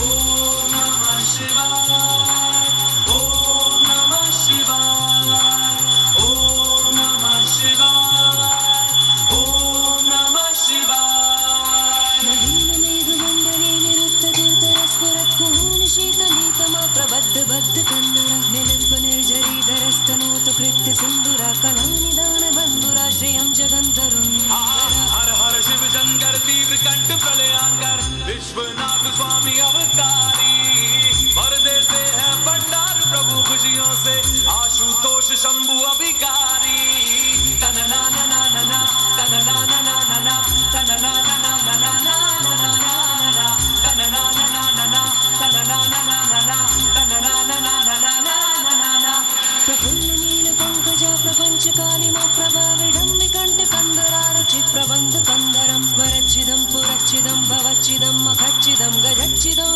ఓం నమః శివాయ ఓం నమః శివాయ ఓం నమః శివాయ ఓం నమః శివాయ నవీనమేఘమండలే నిరుత్తకీర్తనస్ఫురత్కుహూని శీతలీతమా ప్రబద్ధ బద్ధ కందర నిలంప నిర్జరీధరస్తనోతు కృత్య సింధుర కళానిదాన బంధురాశ్రయం జగంతరుం हर हर शिव शंकर तीव्र कंठ प्रलयांकर विश्वनाथ स्वामी अवतारी भर देते हैं भंडार प्रभु खुशियों से आशुतोष शंभु अभिकारी तनना ना ना ना ना तनना ना ना ना ना तनना ना ना ना ना ना ना तनना ना ना ना ना तनना ना ना ना ना तनना ना ना ना ना ना ना प्रफुल्ल नील पंकज प्रपंच कालिमा प्रभा विडम्बि कंठ कंदरारुचि प्रबंध कंदरं स्वरच्छिदं पुरच्छिदं भवच्छिदं मखच्छिदं गजच्छिदं